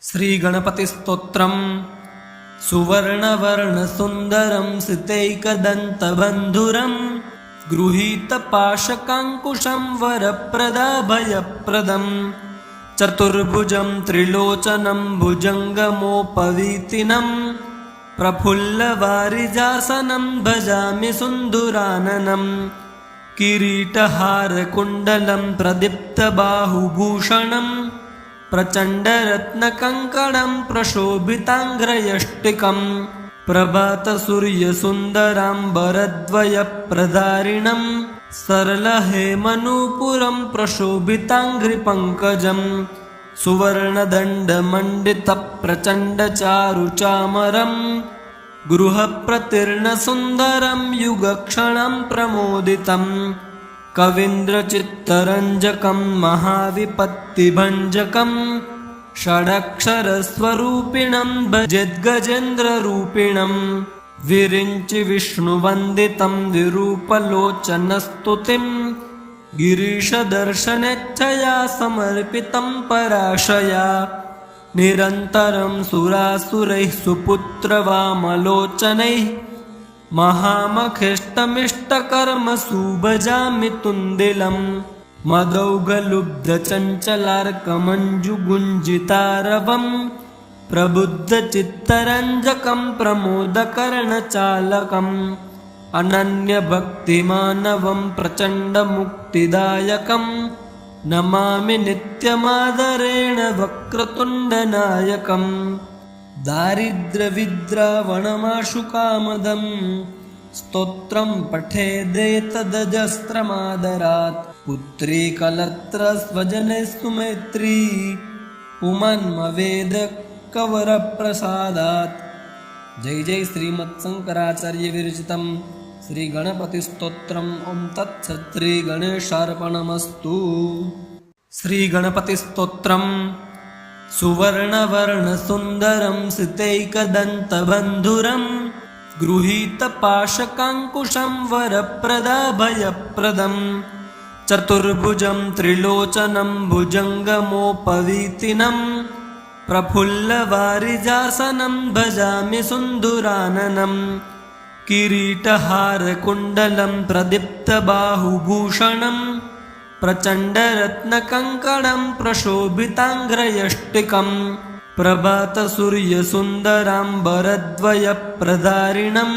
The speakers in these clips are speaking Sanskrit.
श्रीगणपतिस्तोत्रम् सुवर्णवर्णसुन्दरं सितैकदन्तबन्धुरं गृहीतपाशकाङ्कुशं वरप्रदाभयप्रदं चतुर्भुजं त्रिलोचनं भुजङ्गमोपवीतिनं प्रफुल्लवारिजासनं भजामि सुन्दुराननं किरीटहारकुण्डलं प्रदीप्तबाहुभूषणं प्रचण्डरत्नकङ्कणं प्रशोभिताङ्ग्रयष्टिकं प्रभातसूर्यसुन्दराम्बरद्वयप्रधारिणं सरलहेमनूपुरं प्रशोभिताङ्घ्रिपङ्कजं सुवर्णदण्डमण्डितप्रचण्डचारुचामरं गृहप्रतीर्णसुन्दरं युगक्षणं प्रमोदितं कवीन्द्रचित्तरञ्जकं महाविपत्तिभञ्जकं षडक्षरस्वरूपिणं भजेद्गजेन्द्ररूपिणं विरिञ्चि विष्णुवन्दितं विरूपलोचनस्तुतिं गिरीशदर्शनेच्छया समर्पितं पराशया निरन्तरं सुरासुरैः सुपुत्रवामलोचनैः महामखेष्टमिष्टकर्मसु भजामि तुन्दिलं मदौघलुब्धचञ्चलार्कमञ्जुगुञ्जितारवं प्रबुद्धचित्तरञ्जकं प्रमोदकर्णचालकम् अनन्यभक्तिमानवं प्रचण्डमुक्तिदायकं नमामि नित्यमादरेण वक्रतुण्डनायकम् दारिद्र्यविद्रावणमाशुकामदं स्तोत्रं पठेदेतदजस्रमादरात् पुत्री कलत्रस्वजनेषु मैत्री पुमान्मवेद कवरप्रसादात्। जय जय श्रीमत्शंकराचार्य विरचितं श्रीगणपतिस्तोत्रम्। ओं तत्सत्। श्रीगणेशार्पणमस्तु। श्रीगणपतिस्तोत्रम् सुवर्णवर्णसुन्दरं सितैकदन्तबन्धुरं गृहीतपाशकाङ्कुशं वरप्रदाभयप्रदं चतुर्भुजं त्रिलोचनं भुजङ्गमोपवीतिनं प्रफुल्लवारिजासनं भजामि सुन्दुराननं किरीटहारकुण्डलं प्रदीप्तबाहुभूषणं प्रचण्डरत्नकङ्कणं प्रशोभिताङ्ग्रयष्टिकं प्रभातसूर्यसुन्दराम्बरद्वयप्रधारिणं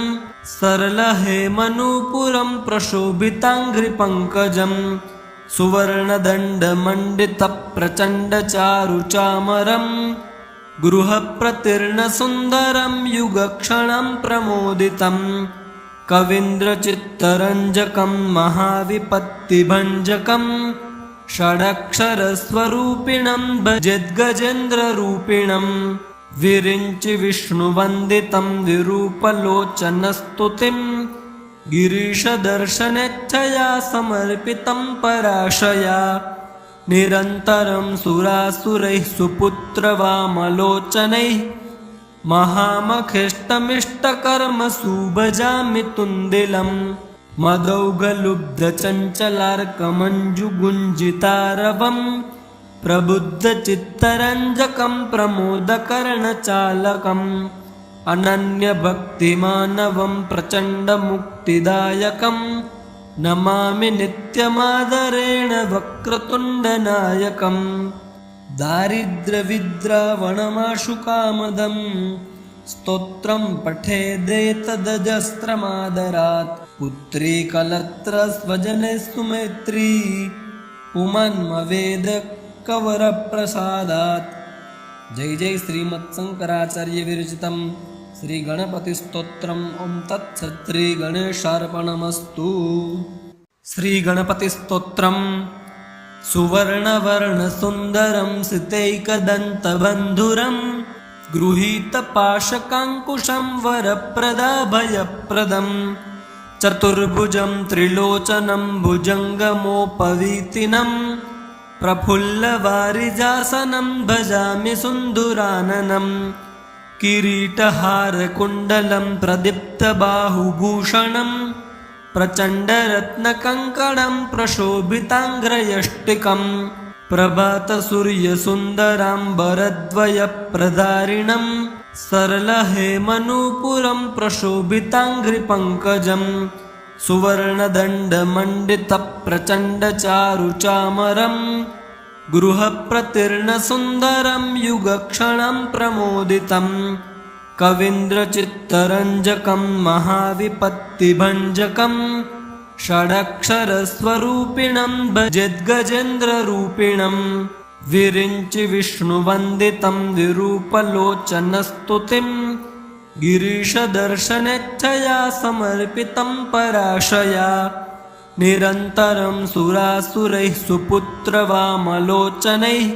सरलहेमनूपुरं प्रशोभिताङ्घ्रिपङ्कजं सुवर्णदण्डमण्डितप्रचण्डचारुचामरं गृहप्रतीर्णसुन्दरं युगक्षणं प्रमोदितं कवीन्द्रचित्तरञ्जकं महाविपत्तिभञ्जकं षडक्षरस्वरूपिणं भजेद्गजेन्द्ररूपिणं विरिञ्चि विष्णुवन्दितं विरूपलोचनस्तुतिं गिरीशदर्शनेच्छया समर्पितं पराशया निरन्तरं सुरासुरैः सुपुत्रवामलोचनैः महामखेष्टमिष्टकर्मसु भजामि तुन्दिलं मदौघलुब्धचञ्चलार्कमञ्जुगुञ्जितारवं प्रबुद्धचित्तरञ्जकं प्रमोदकर्णचालकम् अनन्यभक्तिमानवं प्रचण्डमुक्तिदायकं नमामि नित्यमादरेण वक्रतुण्डनायकम् दारिद्र्यविद्रावणमाशुकामदं स्तोत्रं पठेदेतदजस्रमादरात् पुत्री कलत्रस्वजनेषु मैत्री पुमान्मवेद कवरप्रसादात्। जय जय श्रीमत्शंकराचार्य विरचितं श्रीगणपतिस्तोत्रम्। ओं तत्सत्। श्रीगणेशार्पणमस्तु। श्रीगणपतिस्तोत्रम् सुवर्णवर्णसुन्दरं सितैकदन्तबन्धुरं गृहीतपाशकाङ्कुशं वरप्रदाभयप्रदं चतुर्भुजं त्रिलोचनं भुजङ्गमोपवीतिनं प्रफुल्लवारिजासनं भजामि सुन्दुराननं किरीटहारकुण्डलं प्रदीप्तबाहुभूषणं प्रचण्डरत्नकङ्कणं प्रशोभिताङ्ग्रयष्टिकं प्रभातसूर्यसुन्दराम्बरद्वयप्रधारिणं सरलहेमनूपुरं प्रशोभिताङ्घ्रिपङ्कजं सुवर्णदण्डमण्डितप्रचण्डचारुचामरं गृहप्रतीर्णसुन्दरं युगक्षणं प्रमोदितं कवीन्द्रचित्तरञ्जकं महाविपत्तिभञ्जकं षडक्षरस्वरूपिणं भजेद्गजेन्द्ररूपिणं विरिञ्चि विष्णुवन्दितं विरूपलोचनस्तुतिं गिरीशदर्शनेच्छया समर्पितं पराशया निरन्तरं सुरासुरैः सुपुत्रवामलोचनैः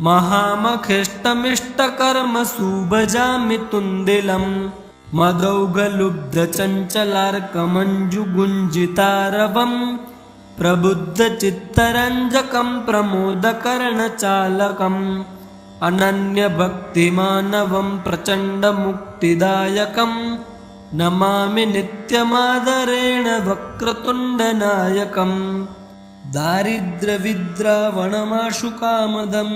महामखेष्टमिष्टकर्मसु भजामि तुन्दिलं मदौघलुब्धचञ्चलार्कमञ्जुगुञ्जितारवं प्रबुद्धचित्तरञ्जकं प्रमोदकर्णचालकम् अनन्यभक्तिमानवं प्रचण्डमुक्तिदायकं नमामि नित्यमादरेण वक्रतुण्डनायकं दारिद्र्यविद्रावणमाशुकामदं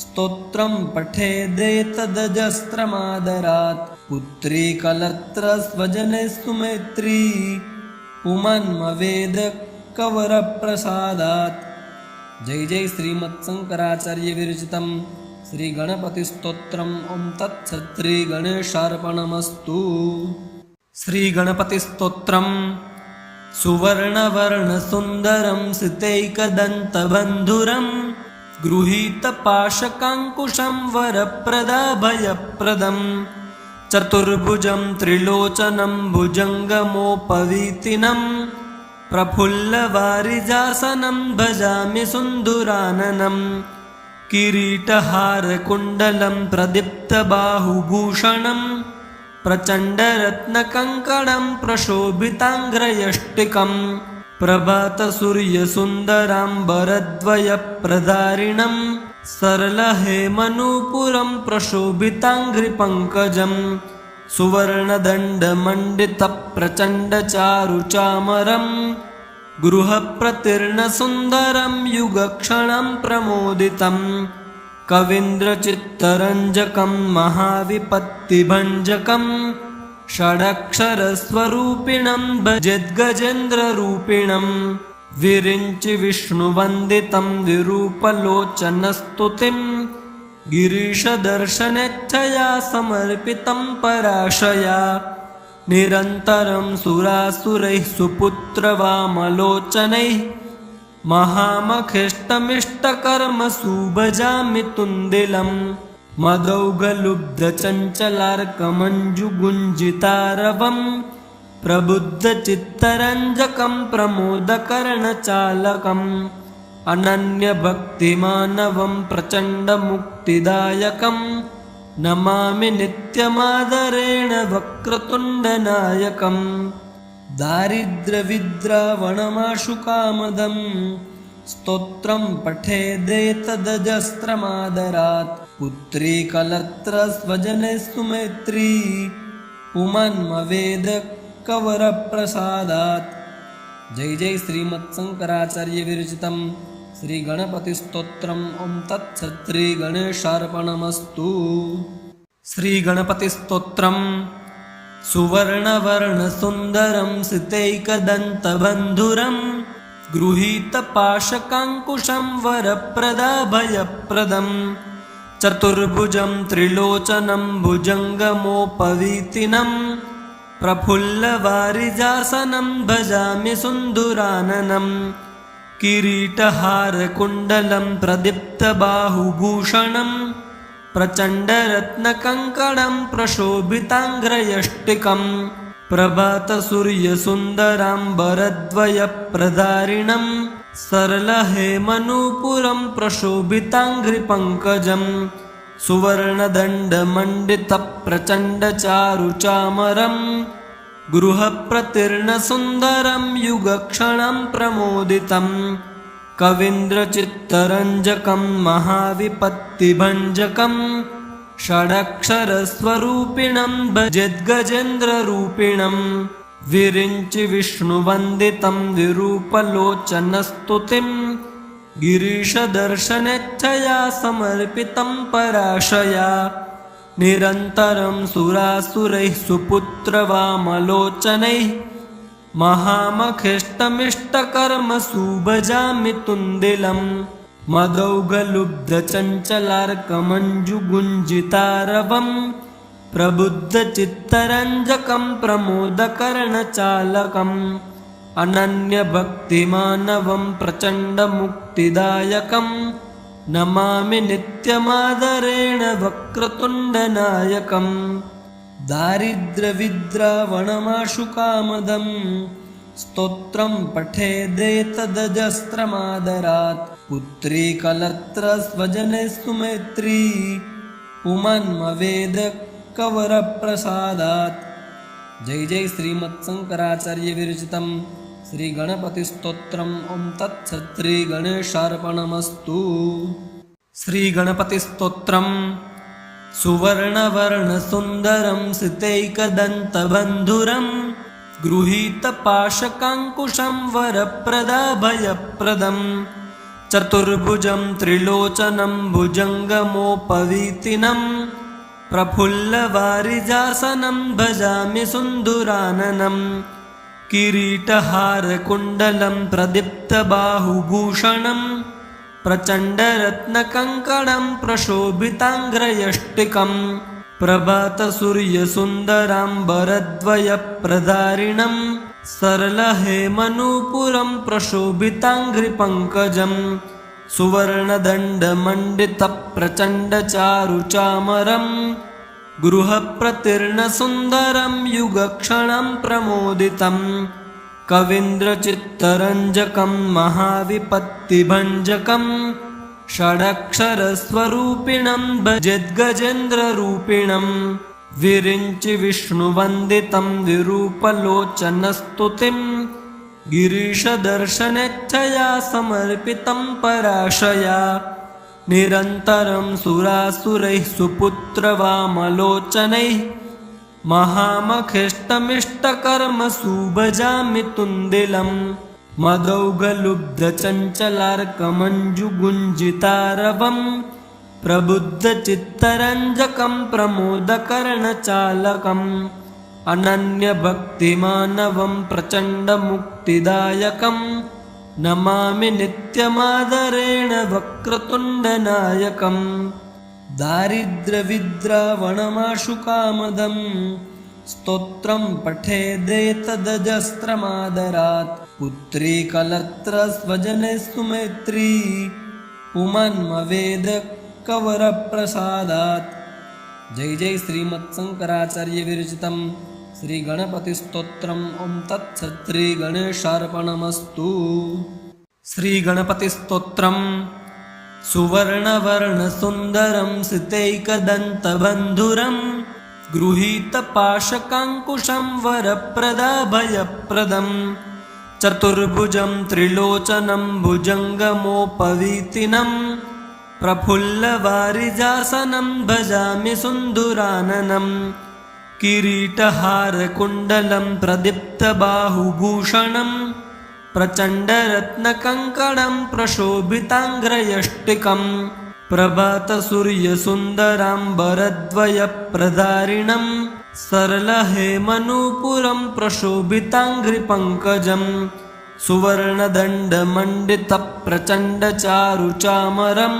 स्तोत्रं पठेदेतदजस्रमादरात् पुत्री कलत्रस्वजने सुमैत्री पुमान्मवेद कवरप्रसादात्। जय जय श्रीमत्शंकराचार्य विरचितं श्री गणपति स्तोत्रम्। ओं तत्सत् श्री गणेशार्पणमस्तु। श्री गणपति स्तोत्रम्। सुवर्णवर्णसुन्दरं सितैकदन्तबन्धुरं गृहीतपाशकाङ्कुशं वरप्रदाभयप्रदं चतुर्भुजं त्रिलोचनं भुजङ्गमोपवीतिनं प्रफुल्लवारिजासनं भजामि सुन्दुराननं किरीटहारकुण्डलं प्रदीप्तबाहुभूषणं प्रचण्डरत्नकङ्कणं प्रशोभिताङ्घ्रयष्टिकं प्रभातसूर्यसुन्दराम्बरद्वयप्रधारिणं सरलहेमनूपुरं प्रशोभिताङ्घ्रिपङ्कजं सुवर्णदण्डमण्डितप्रचण्डचारुचामरं गृहप्रतीर्णसुन्दरं युगक्षणं प्रमोदितं कवीन्द्रचित्तरञ्जकं महाविपत्तिभञ्जकं षडक्षरस्वरूपिणं भजेद्गजेन्द्ररूपिणं विरिञ्चि विष्णुवन्दितं विरूपलोचनस्तुतिं गिरीशदर्शनेच्छया समर्पितं पराशया निरन्तरं सुरासुरैः सुपुत्रवामलोचनैः महामखेष्टमिष्टकर्मसु भजामि तुन्दिलं मदौघलुब्धचञ्चलार्कमञ्जुगुञ्जितारवं प्रबुद्धचित्तरञ्जकं प्रमोदकर्णचालकम् अनन्यभक्तिमानवं प्रचण्डमुक्तिदायकं नमामि नित्यमादरेण वक्रतुण्डनायकं दारिद्र्यविद्रावणमाशुकामदं स्तोत्रं पठेदेतदजस्रमादरात् पुत्री कलत्रस्वजने सुमैत्री पुमान्मवेद कवरप्रसादात्। जय जय श्रीमत्शंकराचार्य विरचितं श्री गणपति स्तोत्रम्। ओं तत्सत् श्री गणेशार्पणमस्तु। श्री गणपति स्तोत्रम्। सुवर्णवर्णसुन्दरं सितैकदन्तबन्धुरं गृहीतपाशकाङ्कुशं वरप्रदाभयप्रदं चतुर्भुजं त्रिलोचनं भुजङ्गमोपवीतिनं प्रफुल्लवारिजासनं भजामि सुन्दुराननं किरीटहारकुण्डलं प्रदीप्तबाहुभूषणं प्रचण्डरत्नकङ्कणं प्रशोभिताङ्घ्रयष्टिकं प्रभातसूर्यसुन्दराम्बरद्वयप्रधारिणं सरलहेमनूपुरं प्रशोभिताङ्घ्रिपङ्कजं सुवर्णदण्डमण्डितप्रचण्डचारुचामरं गृहप्रतीर्णसुन्दरं युगक्षणं प्रमोदितं कवीन्द्रचित्तरञ्जकं महाविपत्तिभञ्जकं षडक्षरस्वरूपिणं भजेद्गजेन्द्ररूपिणं विरिञ्चि विष्णुवन्दितं विरूपलोचनस्तुतिं गिरीशदर्शनेच्छया समर्पितं पराशया निरन्तरं सुरासुरैः सुपुत्रवामलोचनैः महामखेष्टमिष्टकर्मसु भजामि तुन्दिलं मदौघलुब्धचञ्चलार्कमञ्जुगुञ्जितारवं प्रबुद्धचित्तरञ्जकं प्रमोदकर्णचालकम् अनन्यभक्तिमानवं प्रचण्डमुक्तिदायकं नमामि नित्यमादरेण वक्रतुण्डनायकं दारिद्र्यविद्रावणमाशुकामदं स्तोत्रं पठेदेतदजस्रमादरात् पुत्री कलत्रस्वजने सुमैत्री पुमान्मवेद कवरप्रसादात्। जय जय श्रीमत्शंकराचार्य विरचितं श्री गणपति स्तोत्रम्। ओं तत्सत् श्री गणेशार्पणमस्तु। श्री गणपति स्तोत्रम्। सुवर्णवर्णसुन्दरं सितैकदन्तबन्धुरं गृहीतपाशकाङ्कुशं वरप्रदाभयप्रदं चतुर्भुजं त्रिलोचनं भुजङ्गमोपवीतिनं प्रफुल्लवारिजासनं भजामि सुन्दुराननं किरीटहारकुण्डलं प्रदीप्तबाहुभूषणं प्रचण्डरत्नकङ्कणं प्रशोभिताङ्ग्रयष्टिकं प्रभातसूर्यसुन्दराम्बरद्वयप्रधारिणं सरलहेमनूपुरं प्रशोभिताङ्घ्रिपङ्कजं सुवर्णदण्डमण्डितप्रचण्डचारुचामरं गृहप्रतीर्णसुन्दरं युगक्षणं प्रमोदितं कवीन्द्रचित्तरञ्जकं महाविपत्तिभञ्जकं षडक्षरस्वरूपिणं भजेद्गजेन्द्ररूपिणं विरिञ्चि विष्णुवन्दितं विरूपलोचनस्तुतिं गिरीशदर्शनेच्छया समर्पितं पराशया निरन्तरं सुरासुरैः सुपुत्रवामलोचनैः महामखेष्टमिष्टकर्मसु भजामि तुन्दिलं मदौघलुब्धचञ्चलार्कमञ्जुगुञ्जितारवं प्रबुद्धचित्तरञ्जकं प्रमोदकर्णचालकम् अनन्यभक्तिमानवं प्रचण्डमुक्तिदायकं नमामि नित्यमादरेण वक्रतुण्डनायकं दारिद्र्यविद्रावणमाशुकामदं स्तोत्रं पठेदेतदजस्रमादरात् पुत्री कलत्रस्वजने सुमैत्री पुमान्मवेद कवरप्रसादात्। जय जय श्रीमत्शंकराचार्य विरचितं श्री गणपति स्तोत्रम्। ओं तत्सत् श्री गणेशार्पणमस्तु। श्री गणपति स्तोत्रम्। सुवर्णवर्णसुन्दरं सितैकदन्तबन्धुरं गृहीतपाशकाङ्कुशं वरप्रदाभयप्रदं चतुर्भुजं त्रिलोचनं भुजङ्गमोपवीतिनं प्रफुल्लवारिजासनं भजामि सुन्दुराननं किरीटहारकुण्डलं प्रदीप्तबाहुभूषणं प्रचण्डरत्नकङ्कणं प्रशोभिताङ्ग्रयष्टिकं प्रभातसूर्यसुन्दराम्बरद्वयप्रधारिणं सरलहेमनूपुरं प्रशोभिताङ्घ्रिपङ्कजं सुवर्णदण्डमण्डितप्रचण्डचारुचामरं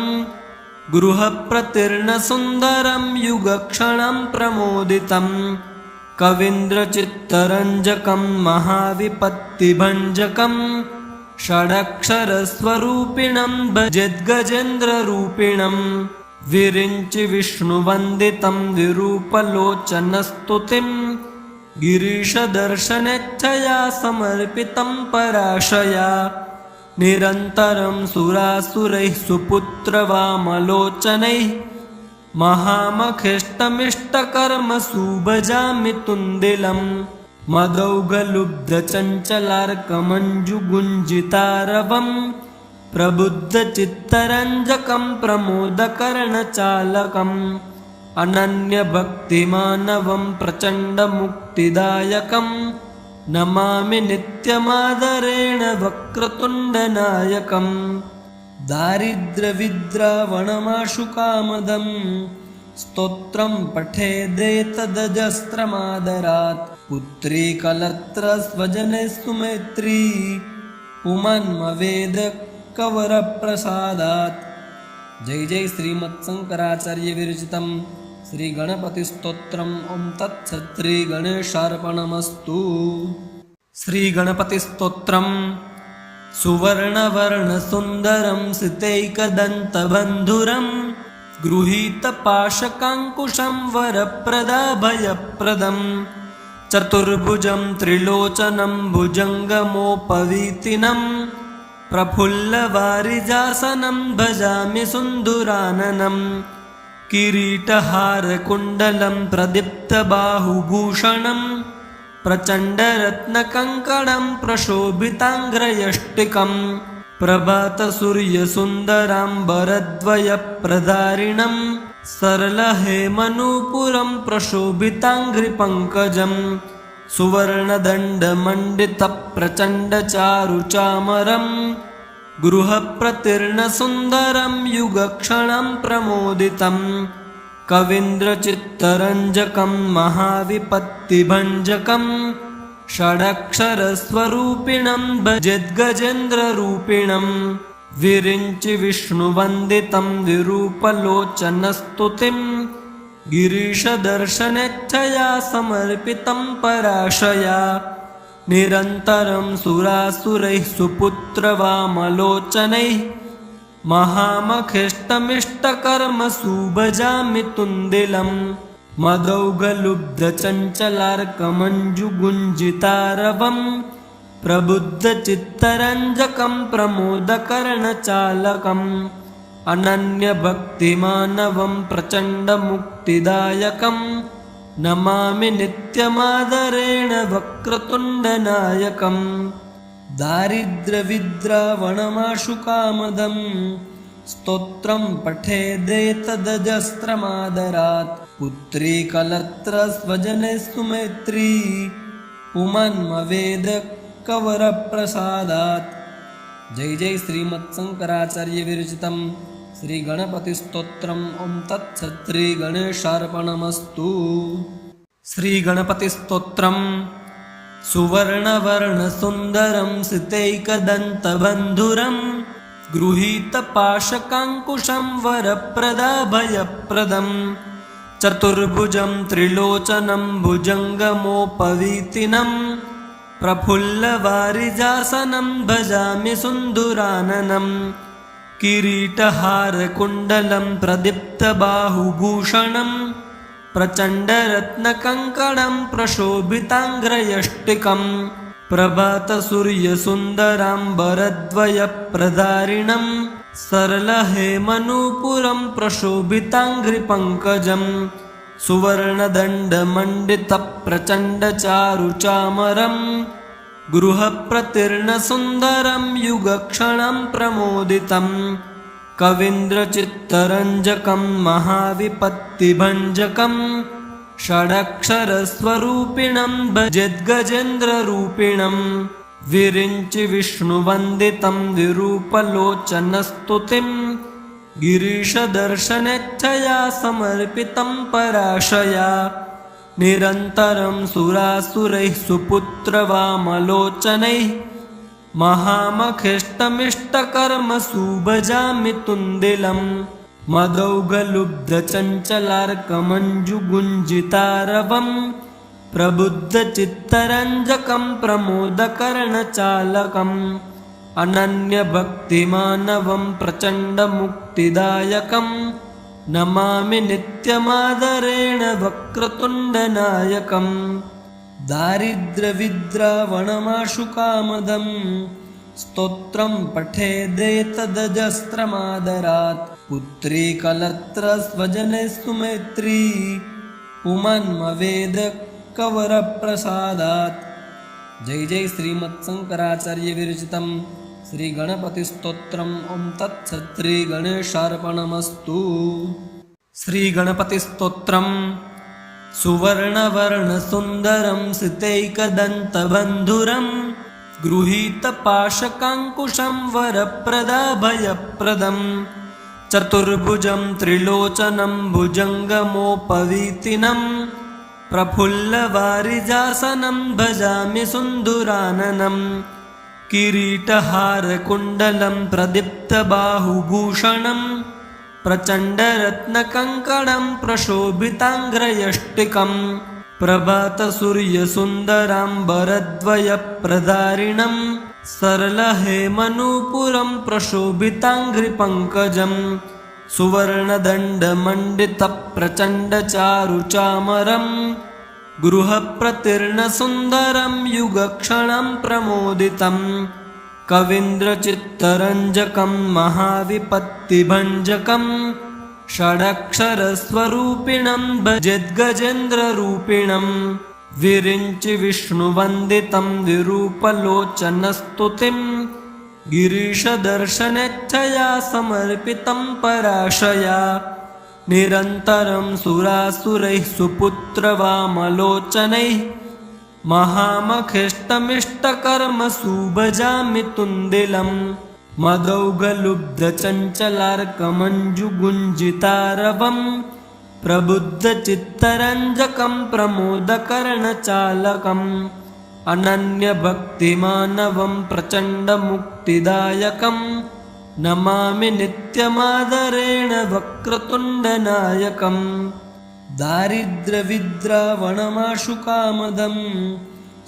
गृहप्रतीर्णसुन्दरं युगक्षणं प्रमोदितं कवीन्द्रचित्तरञ्जकं महाविपत्तिभञ्जकं षडक्षरस्वरूपिणं भजेद्गजेन्द्ररूपिणं विरिञ्चि विष्णुवन्दितं विरूपलोचनस्तुतिं गिरीशदर्शनेच्छया समर्पितं पराशया निरन्तरं सुरासुरैः सुपुत्रवामलोचनैः महामखेष्टमिष्टकर्मसु भजामि तुन्दिलं मदौघलुब्धचञ्चलार्कमञ्जुगुञ्जितारवं प्रबुद्धचित्तरञ्जकं प्रमोदकर्णचालकम् अनन्यभक्तिमानवं प्रचण्डमुक्तिदायकं नमामि नित्यमादरेण वक्रतुण्डनायकं दारिद्र्यविद्रावणमाशुकामदं स्तोत्रं पठेदेतदजस्त्रमादरात् पुत्री कलत्रस्वजनेषु मैत्री पुमान्मवेद कवरप्रसादात्। जय जय श्रीमत्शंकराचार्य विरचितं श्री गणपति स्तोत्रम्। ओम तत्सत्। श्री गणेशार्पणमस्तु। श्री गणपति स्तोत्रम्। सुवर्णवर्णसुन्दरं सितैकदन्तबन्धुरं गृहीतपाशकाङ्कुशं वरप्रदाभयप्रदं चतुर्भुजं त्रिलोचनं भुजङ्गमोपवीतिनं प्रफुल्लवारिजासनं भजामि सुन्दुराननं किरीटहारकुण्डलं प्रदीप्तबाहुभूषणं प्रचण्डरत्नकङ्कणं प्रशोभिताङ्ग्रयष्टिकं प्रभातसूर्यसुन्दराम्बरद्वयप्रधारिणं सरलहेमनूपुरं प्रशोभिताङ्घ्रिपङ्कजं सुवर्णदण्डमण्डितप्रचण्डचारुचामरं गृहप्रतीर्णसुन्दरं युगक्षणं प्रमोदितं कवीन्द्रचित्तरञ्जकं महाविपत्तिभञ्जकं षडक्षरस्वरूपिणं भजेद्गजेन्द्ररूपिणं विरिञ्चि विष्णुवन्दितं विरूपलोचनस्तुतिं गिरीशदर्शनेच्छया समर्पितं पराशया निरन्तरं सुरासुरैः सुपुत्रवामलोचनैः महामखेष्टमिष्टकर्मसु भजामि तुन्दिलं मदौघलुब्धचञ्चलार्कमञ्जुगुञ्जितारवं प्रबुद्धचित्तरञ्जकं प्रमोदकर्णचालकम् अनन्यभक्तिमानवं प्रचण्डमुक्तिदायकं नमामि नित्यमादरेण वक्रतुण्डनायकम् दारिद्र्यविद्रावणमाशुकामदं स्तोत्रं पठेदेतदजस्त्रमादरात् पुत्री कलत्रस्वजनेषु मैत्री पुमान्मवेद कवरप्रसादात्। जय जय श्रीमत्शंकराचार्य विरचितं श्री गणपति स्तोत्रम्। ओम तत्सत्। श्री गणेशार्पणमस्तु। श्री गणपति स्तोत्रम्। सुवर्णवर्णसुन्दरं सितैकदन्तबन्धुरं गृहीतपाशकाङ्कुशं वरप्रदाभयप्रदं चतुर्भुजं त्रिलोचनं भुजङ्गमोपवीतिनं प्रफुल्लवारिजासनं भजामि सुन्दुराननं किरीटहारकुण्डलं प्रदीप्तबाहुभूषणं प्रचण्डरत्नकङ्कणं प्रशोभिताङ्ग्रयष्टिकं प्रभातसूर्यसुन्दराम्बरद्वयप्रधारिणं सरलहेमनूपुरं प्रशोभिताङ्घ्रिपङ्कजं सुवर्णदण्डमण्डितप्रचण्डचारुचामरं गृहप्रतीर्णसुन्दरं युगक्षणं प्रमोदितं कवीन्द्रचित्तरञ्जकं महाविपत्तिभञ्जकं षडक्षरस्वरूपिणं भजेद्गजेन्द्ररूपिणं विरिञ्चि विष्णुवन्दितं विरूपलोचनस्तुतिं गिरीशदर्शनेच्छया समर्पितं पराशया निरन्तरं सुरासुरैः सुपुत्रवामलोचनैः महामखेष्टमिष्टकर्मसु भजामि तुन्दिलं मदौघलुब्धचञ्चलार्कमञ्जुगुञ्जितारवं प्रबुद्धचित्तरञ्जकं प्रमोदकर्णचालकम् अनन्यभक्तिमानवं प्रचण्डमुक्तिदायकं नमामि नित्यमादरेण वक्रतुण्डनायकम् दारिद्र्यविद्रावणमाशुकामदं स्तोत्रं पठेदेतदजस्त्रमादरात् पुत्री कलत्रस्वजनेषु मैत्री पुमान्मवेद कवरप्रसादात्। जय जय श्रीमत्शंकराचार्य विरचितं श्री गणपति स्तोत्रम्। ओम तत्सत्। श्री गणेशार्पणमस्तु। श्री गणपति स्तोत्रम्। सुवर्णवर्णसुन्दरं सितैकदन्तबन्धुरं गृहीतपाशकाङ्कुशं वरप्रदाभयप्रदं चतुर्भुजं त्रिलोचनं भुजङ्गमोपवीतिनं प्रफुल्लवारिजासनं भजामि सुन्दुराननं किरीटहारकुण्डलं प्रदीप्तबाहुभूषणं प्रचण्डरत्नकङ्कणं प्रशोभिताङ्ग्रयष्टिकं प्रभातसूर्यसुन्दराम्बरद्वयप्रदारिणं सरलहेमनूपुरं प्रशोभिताङ्घ्रिपङ्कजं सुवर्णदण्डमण्डितप्रचण्डचारुचामरं गृहप्रतीर्णसुन्दरं युगक्षणं प्रमोदितं कवीन्द्रचित्तरञ्जकं महाविपत्तिभञ्जकं षडक्षरस्वरूपिणं भजेद्गजेन्द्ररूपिणं विरिञ्चि विष्णुवन्दितं विरूपलोचनस्तुतिं गिरीशदर्शनेच्छया समर्पितं पराशया निरन्तरं सुरासुरैः सुपुत्रवामलोचनैः महामखेष्टमिष्टकर्मसु भजामि तुन्दिलं मदौघलुब्धचञ्चलार्कमञ्जुगुञ्जितारवं प्रबुद्धचित्तरञ्जकं प्रमोदकर्णचालकम् अनन्यभक्तिमानवं प्रचण्डमुक्तिदायकं नमामि नित्यमादरेण वक्रतुण्डनायकं दारिद्र्यविद्रावणमाशुकामदं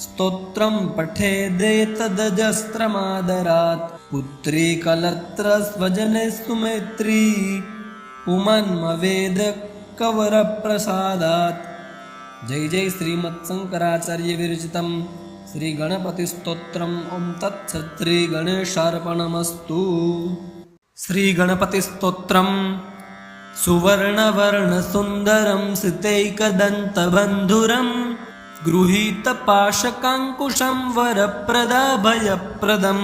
स्तोत्रं पठेदेतदजस्रमादरात् पुत्री कलत्रस्वजने सुमैत्री पुमान्मवेद कवरप्रसादात्। जय जय श्रीमत्शंकराचार्य विरचितं श्री गणपतिस्तोत्रम् ओं तत्सत् श्री गणेशार्पणमस्तु। श्री गणपतिस्तोत्रम् सुवर्णवर्णसुन्दरं सितैकदन्तबन्धुरं गृहीतपाशकाङ्कुशं वरप्रदाभयप्रदं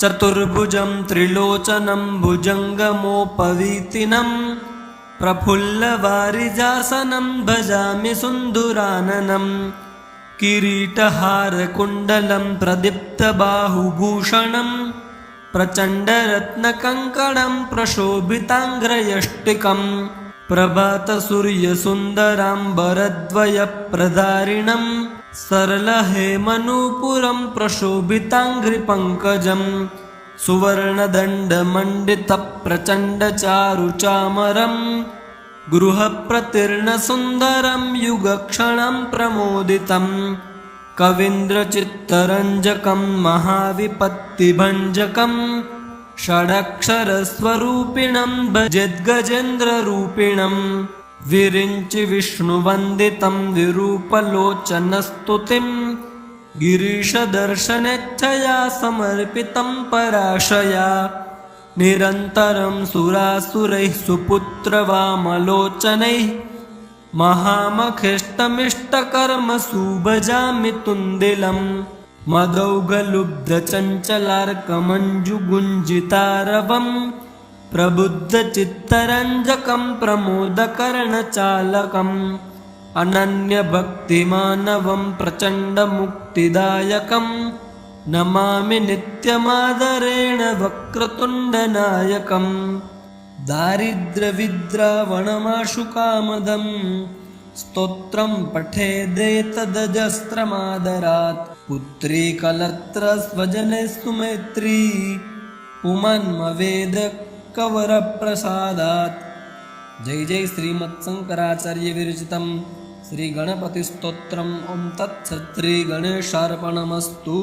चतुर्भुजं त्रिलोचनं भुजङ्गमोपवीतिनं प्रफुल्लवारिजासनं भजामि सुन्दुराननं किरीटहारकुण्डलं प्रदीप्तबाहुभूषणं प्रचण्डरत्नकङ्कणं प्रशोभिताङ्ग्रयष्टिकं प्रभातसूर्यसुन्दराम्बरद्वयप्रदारिणं सरलहेमनूपुरं प्रशोभिताङ्घ्रिपङ्कजं सुवर्णदण्डमण्डितप्रचण्डचारुचामरं गृहप्रतीर्णसुन्दरं युगक्षणं प्रमोदितं कवीन्द्रचित्तरञ्जकं महाविपत्तिभञ्जकं षडक्षरस्वरूपिणं भजेद्गजेन्द्ररूपिणं विरिञ्चि विष्णुवन्दितं विरूपलोचनस्तुतिं गिरीशदर्शनेच्छया समर्पितं पराशया निरन्तरं सुरासुरैः सुपुत्रवामलोचनैः महामखेष्टमिष्टकर्मसु भजामि तुन्दिलं मदौघलुब्धचञ्चलार्कमञ्जुगुञ्जितारवं प्रबुद्धचित्तरञ्जकं प्रमोदकर्णचालकम् अनन्यभक्तिमानवं प्रचण्डमुक्तिदायकं नमामि नित्यमादरेण वक्रतुण्डनायकं दारिद्र्यविद्रावणमाशुकामदं स्तोत्रं पठेदेतदजस्रमादरात् पुत्री कलत्रस्वजने सुमैत्री पुमान्मवेद कवरप्रसादात्। जय जय श्रीमत्शंकराचार्य विरचितं श्री गणपतिस्तोत्रम् ओं तत्सत् श्री गणेशार्पणमस्तु।